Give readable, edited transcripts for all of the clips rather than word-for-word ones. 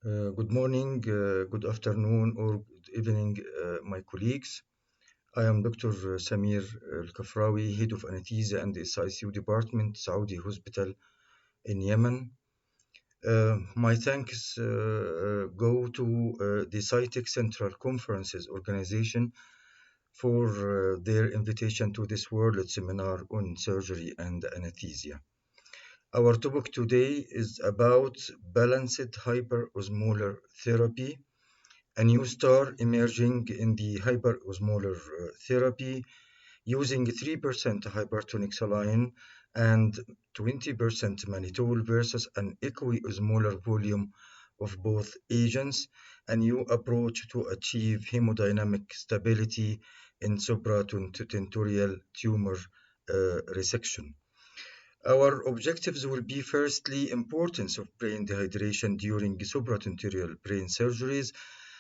Good morning, good afternoon, or good evening, my colleagues. I am Dr. Samir Elkafrawy, Head of Anesthesia and the ICU Department, Saudi Hospital in Yemen. My thanks go to the SciTech Central Conferences Organization for their invitation to this World Seminar on Surgery and Anesthesia. Our topic today is about balanced hyperosmolar therapy, a new star emerging in the hyperosmolar therapy using 3% hypertonic saline and 20% mannitol versus an equiosmolar volume of both agents, a new approach to achieve hemodynamic stability in supratentorial tumor resection. Our objectives will be firstly, importance of brain dehydration during supratentorial brain surgeries.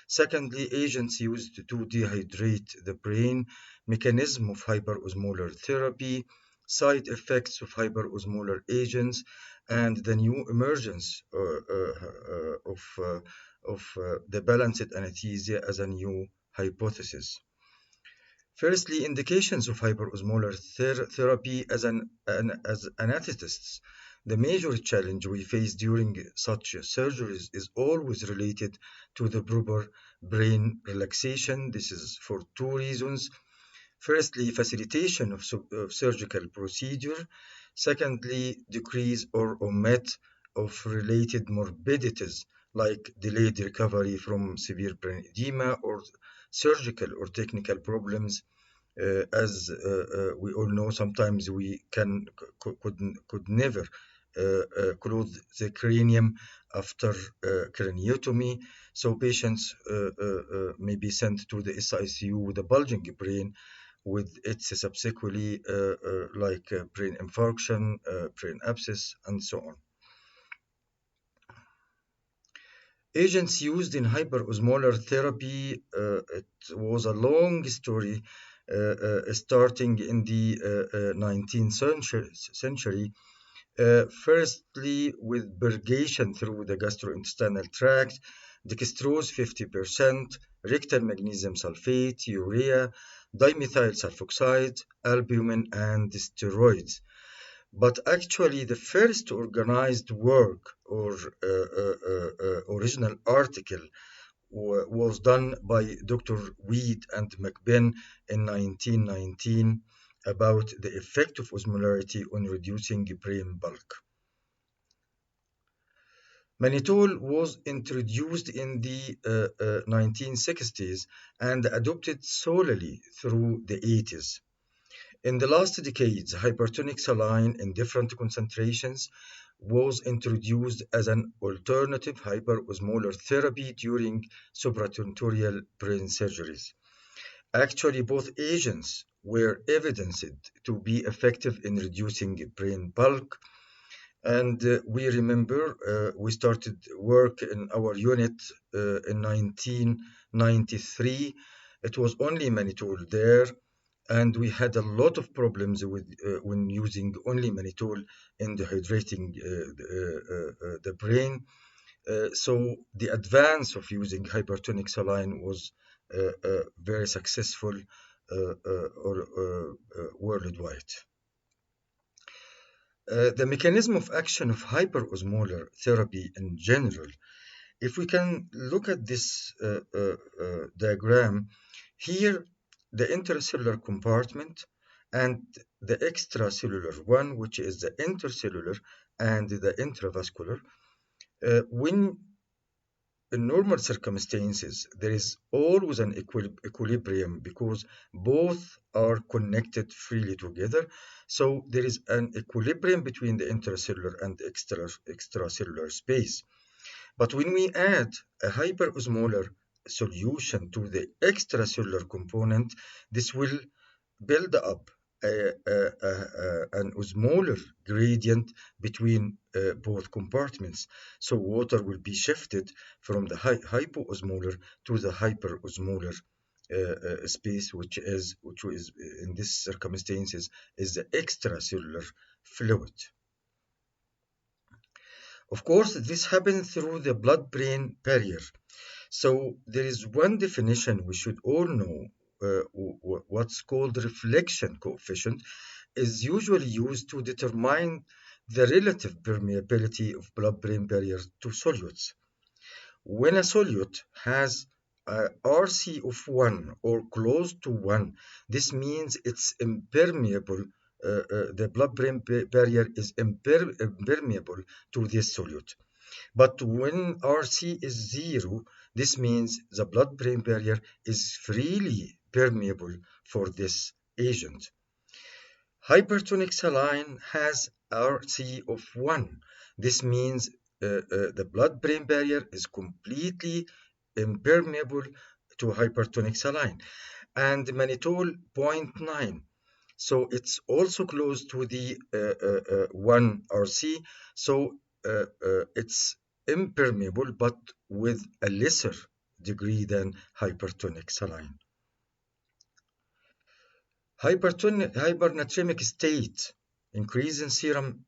Secondly, agents used to dehydrate the brain, mechanism of hyperosmolar therapy, side effects of hyperosmolar agents, and the new emergence of the balanced anesthesia as a new hypothesis. Firstly, indications of hyperosmolar therapy as anesthetists. The major challenge we face during such surgeries is always related to the proper brain relaxation. This is for two reasons. Firstly, facilitation of surgical procedure. Secondly, decrease or omit of related morbidities like delayed recovery from severe brain edema or surgical or technical problems. As we all know, sometimes we could never close the cranium after craniotomy, so patients may be sent to the SICU with a bulging brain with its subsequently like brain infarction, brain abscess, and so on. Agents used in hyperosmolar therapy, it was a long story starting in the 19th century. Firstly, with purgation through the gastrointestinal tract, dextrose 50%, rectal magnesium sulfate, urea, dimethyl sulfoxide, albumin, and steroids. But actually, the first organized work or original article was done by Dr. Weed and McBain in 1919 about the effect of osmolarity on reducing brain bulk. Mannitol was introduced in the 1960s and adopted solely through the 80s. In the last decades, hypertonic saline in different concentrations was introduced as an alternative hyperosmolar therapy during supratentorial brain surgeries. Actually, both agents were evidenced to be effective in reducing brain bulk. And we remember we started work in our unit in 1993. It was only mannitol there, and we had a lot of problems with when using only mannitol in dehydrating the brain. So the advance of using hypertonic saline was very successful worldwide. The mechanism of action of hyperosmolar therapy in general, if we can look at this diagram, here the intercellular compartment and the extracellular one, which is the intercellular and the intravascular. When in normal circumstances, there is always an equilibrium because both are connected freely together. So there is an equilibrium between the intracellular and extracellular space. But when we add a hyperosmolar solution to the extracellular component, this will build up an osmolar gradient between both compartments. So water will be shifted from the hypoosmolar to the hyperosmolar space, which is in these circumstances is the extracellular fluid. Of course, this happens through the blood-brain barrier. So there is one definition we should all know. What's called reflection coefficient is usually used to determine the relative permeability of blood-brain barrier to solutes. When a solute has a RC of 1 or close to 1, this means it's impermeable. The blood-brain barrier is impermeable to this solute. But when RC is 0, this means the blood-brain barrier is freely permeable for this agent. Hypertonic saline has RC of 1. This means the blood-brain barrier is completely impermeable to hypertonic saline. And mannitol 0.9. So it's also close to the 1 RC. So it's impermeable, but with a lesser degree than hypertonic saline. Hypernatremic state, increase in serum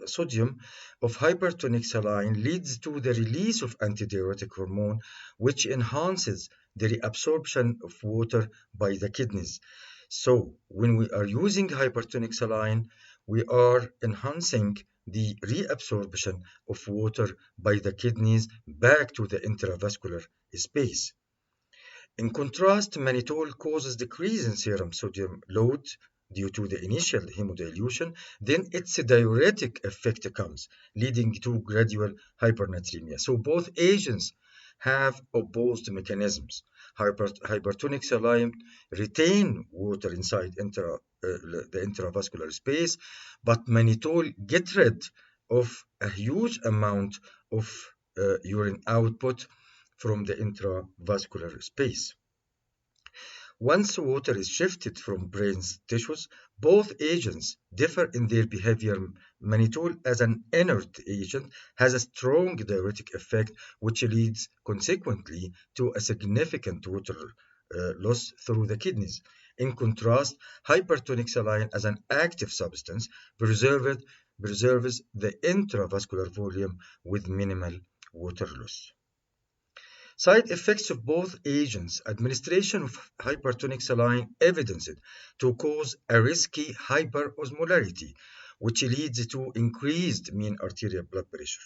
sodium of hypertonic saline leads to the release of antidiuretic hormone, which enhances the reabsorption of water by the kidneys. So when we are using hypertonic saline, we are enhancing the reabsorption of water by the kidneys back to the intravascular space. In contrast, mannitol causes decrease in serum sodium load due to the initial hemodilution. Then its diuretic effect comes, leading to gradual hypernatremia. So both agents have opposed mechanisms. Hypertonic saline retain water inside the intravascular space, but mannitol get rid of a huge amount of urine output from the intravascular space. Once water is shifted from brain tissues, both agents differ in their behavior. Mannitol, as an inert agent, has a strong diuretic effect, which leads consequently to a significant water loss through the kidneys. In contrast, hypertonic saline, as an active substance, preserves the intravascular volume with minimal water loss. Side effects of both agents. Administration of hypertonic saline evidenced to cause a risky hyperosmolarity, which leads to increased mean arterial blood pressure,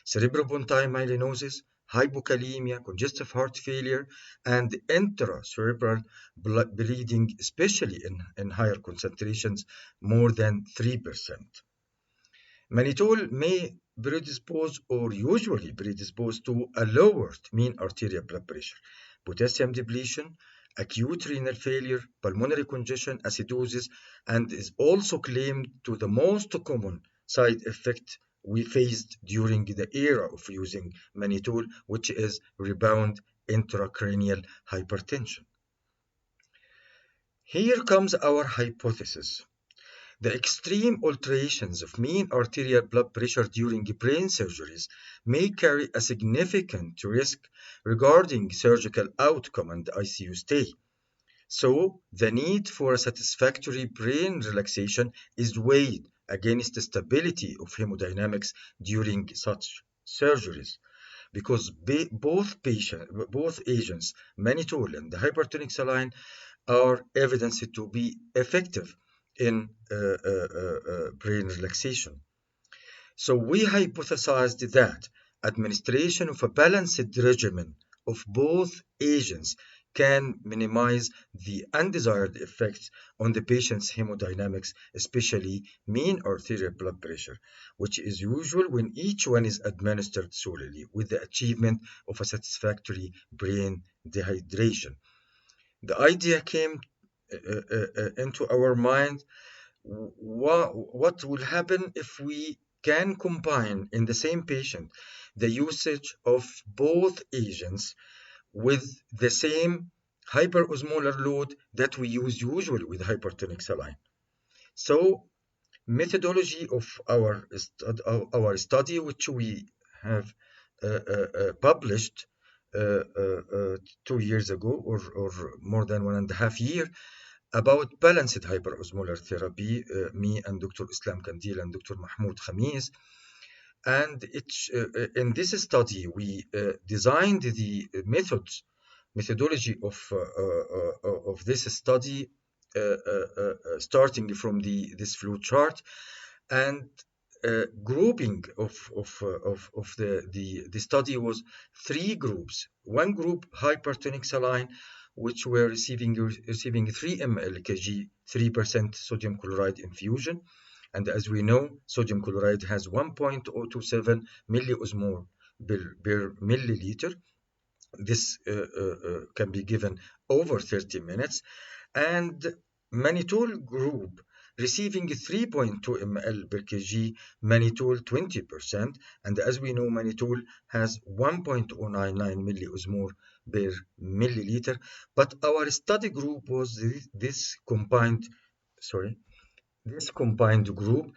cerebropontine myelinosis, hypokalemia, congestive heart failure, and intracerebral blood bleeding, especially in higher concentrations, more than 3%. Mannitol may predispose or usually predispose to a lowered mean arterial blood pressure, potassium depletion, acute renal failure, pulmonary congestion, acidosis, and is also claimed to the most common side effect we faced during the era of using mannitol, which is rebound intracranial hypertension. Here comes our hypothesis. The extreme alterations of mean arterial blood pressure during brain surgeries may carry a significant risk regarding surgical outcome and ICU stay. So, the need for a satisfactory brain relaxation is weighed against the stability of hemodynamics during such surgeries, because both agents, mannitol and the hypertonic saline, are evidenced to be effective in brain relaxation. So we hypothesized that administration of a balanced regimen of both agents can minimize the undesired effects on the patient's hemodynamics, especially mean arterial blood pressure, which is usual when each one is administered solely with the achievement of a satisfactory brain dehydration. The idea came into our mind. What will happen if we can combine in the same patient the usage of both agents with the same hyperosmolar load that we use usually with hypertonic saline? So, methodology of our study, which we have published 2 years ago or more than 1.5 years, about balanced hyperosmolar therapy, me and Dr. Islam Kandil and Dr. Mahmoud Khamis. And in this study, we designed the methodology of this study, starting from this flow chart, and grouping of the study was three groups. One group, hypertonic saline, which were receiving 3 ml kg 3% sodium chloride infusion. And as we know, sodium chloride has 1.027 milliosmol per milliliter. This can be given over 30 minutes. And Mannitol group receiving 3.2 ml per kg, Mannitol 20%. And as we know, Mannitol has 1.099 milliosmol per milliliter. But our study group was this combined group,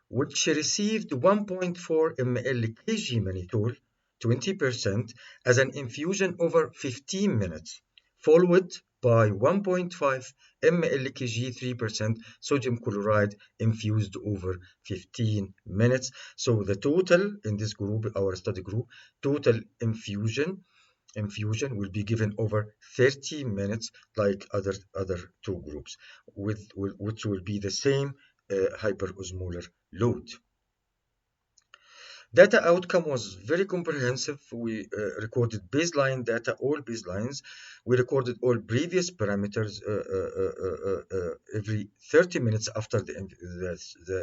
which received 1.4 ml kg Mannitol 20% as an infusion over 15 minutes, followed by 1.5 ml kg 3% sodium chloride infused over 15 minutes. So the total in this group, our study group, total infusion will be given over 30 minutes, like other two groups, which will be the same hyperosmolar load. Data outcome was very comprehensive. We recorded baseline data, all baselines. We recorded all previous parameters every 30 minutes after the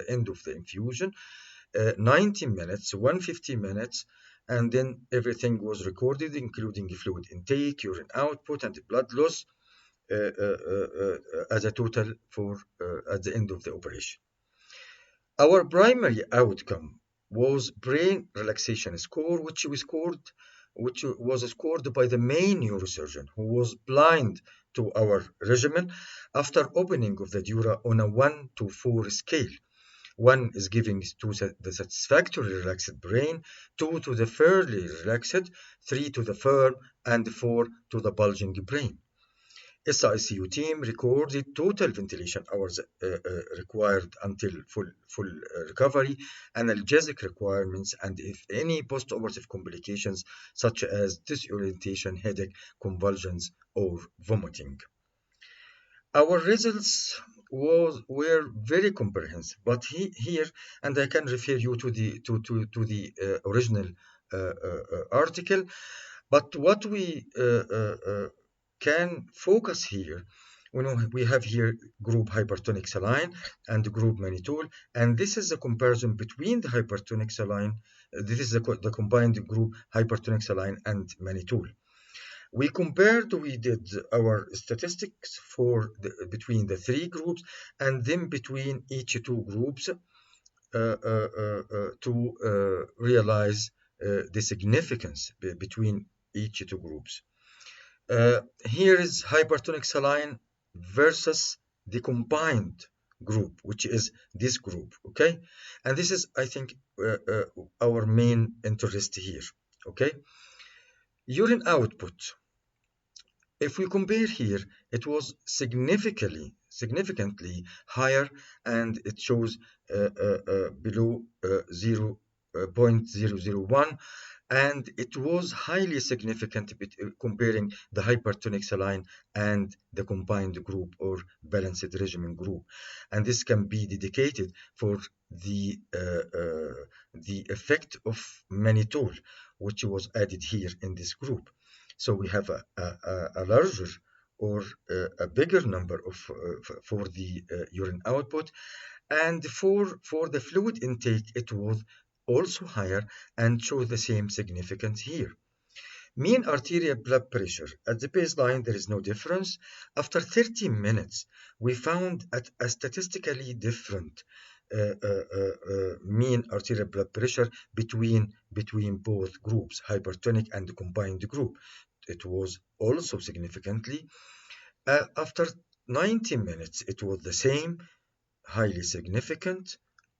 end of the infusion, 90 minutes, 150 minutes, and then everything was recorded, including fluid intake, urine output, and blood loss as a total for at the end of the operation. Our primary outcome was brain relaxation score, which was scored by the main neurosurgeon, who was blind to our regimen after opening of the dura on a 1 to 4 scale. 1 is giving to the satisfactory relaxed brain, 2 to the fairly relaxed, 3 to the firm, and 4 to the bulging brain. SICU team recorded total ventilation hours required until full recovery, analgesic requirements, and if any post-operative complications such as disorientation, headache, convulsions, or vomiting. Our results were very comprehensive, but here, and I can refer you to the original article, but what we can focus here, we have here group hypertonic saline and group Mannitol, and this is a comparison between the hypertonic saline. This is the combined group hypertonic saline and Mannitol. We did our statistics between the three groups and then between each two groups to realize the significance between each two groups. Here is hypertonic saline versus the combined group, which is this group, okay? And this is, I think, our main interest here, okay? Urine output. If we compare here, it was significantly higher, and it shows below 0.001, and it was highly significant comparing the hypertonic saline and the combined group or balanced regimen group. And this can be dedicated for the effect of Mannitol, which was added here in this group. So we have a larger or a bigger number for the urine output, and for the fluid intake, it was also higher and show the same significance here. Mean arterial blood pressure. At the baseline, there is no difference. After 30 minutes, we found a statistically different mean arterial blood pressure between both groups, hypertonic and the combined group. It was also significantly. After 90 minutes, it was the same, highly significant,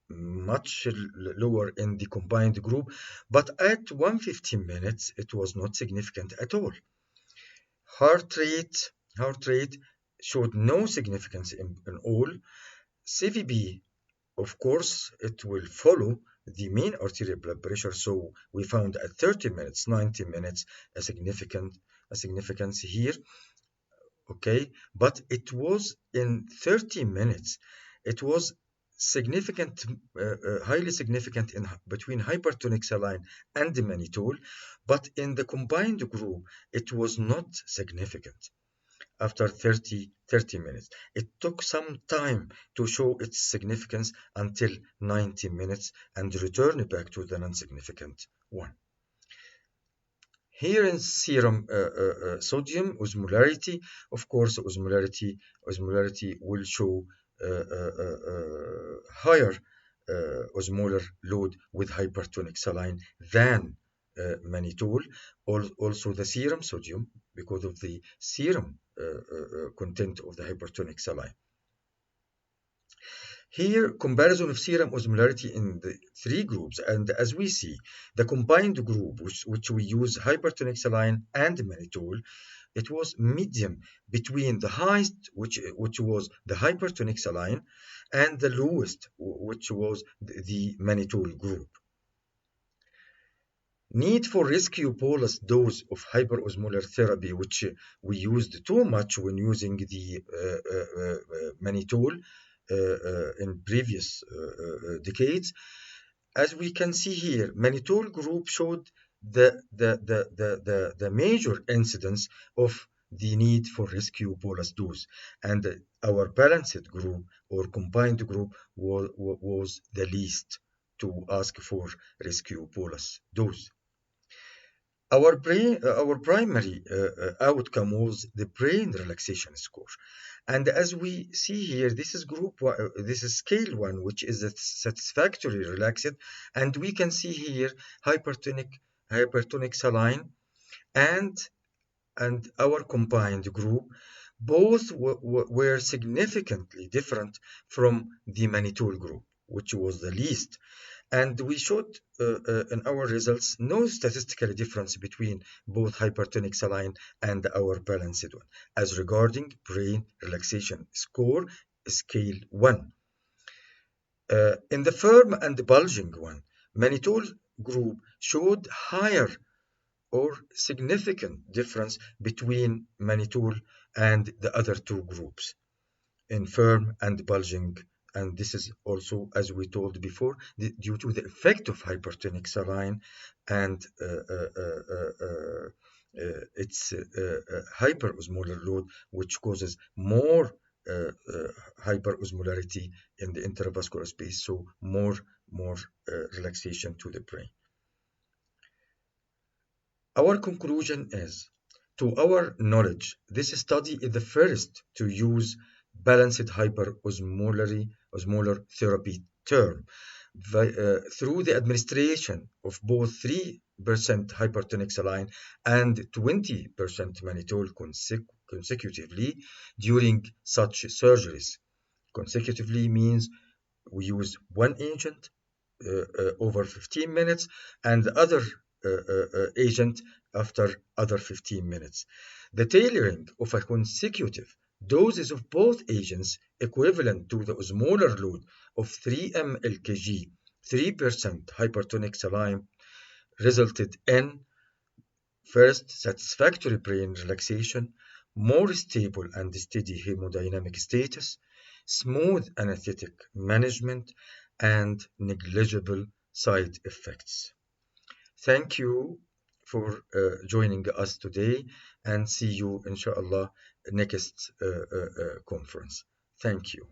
much lower in the combined group, but at 150 minutes, it was not significant at all. Heart rate showed no significance in all. CVB, of course, it will follow the mean arterial blood pressure. So we found at 30 minutes, 90 minutes, a significance here. Okay, but it was in 30 minutes. It was significant, highly significant in between hypertonic saline and the mannitol, but in the combined group, it was not significant after 30 minutes. It took some time to show its significance until 90 minutes and return back to the non-significant one. Here in serum sodium osmolarity, of course, osmolarity will show higher osmolar load with hypertonic saline than mannitol. Also the serum sodium, because of the serum content of the hypertonic saline. Here, comparison of serum osmolarity in the three groups, and as we see, the combined group, which we use hypertonic saline and mannitol, it was medium between the highest, which was the hypertonic saline, and the lowest, which was the mannitol group. Need for rescue bolus dose of hyperosmolar therapy, which we used too much when using the mannitol in previous decades. As we can see here, mannitol group showed the major incidence of the need for rescue bolus dose, and our balanced group or combined group was the least to ask for rescue bolus dose. Our primary outcome was the brain relaxation score. And as we see here, this is this is scale 1, which is a satisfactory relaxed, and we can see here hypertonic saline and our combined group, both were significantly different from the mannitol group, which was the least. And we showed in our results no statistical difference between both hypertonic saline and our balanced one as regarding brain relaxation score scale 1. In the firm and bulging one, mannitol group showed higher or significant difference between mannitol and the other two groups in firm and bulging. And this is also, as we told before, due to the effect of hypertonic saline and its hyperosmolar load, which causes more hyperosmolarity in the intravascular space, so more relaxation to the brain. Our conclusion is, to our knowledge, this study is the first to use balanced hyperosmolar therapy term through the administration of both 3% hypertonic saline and 20% mannitol consecutively during such surgeries. Consecutively means we use one agent over 15 minutes and the other agent after other 15 minutes. The tailoring of a consecutive doses of both agents equivalent to the osmolar load of 3 ml/kg, 3% hypertonic saline resulted in first, satisfactory brain relaxation, more stable and steady hemodynamic status, smooth anesthetic management, and negligible side effects. Thank you for joining us today, and see you inshallah next conference. Thank you.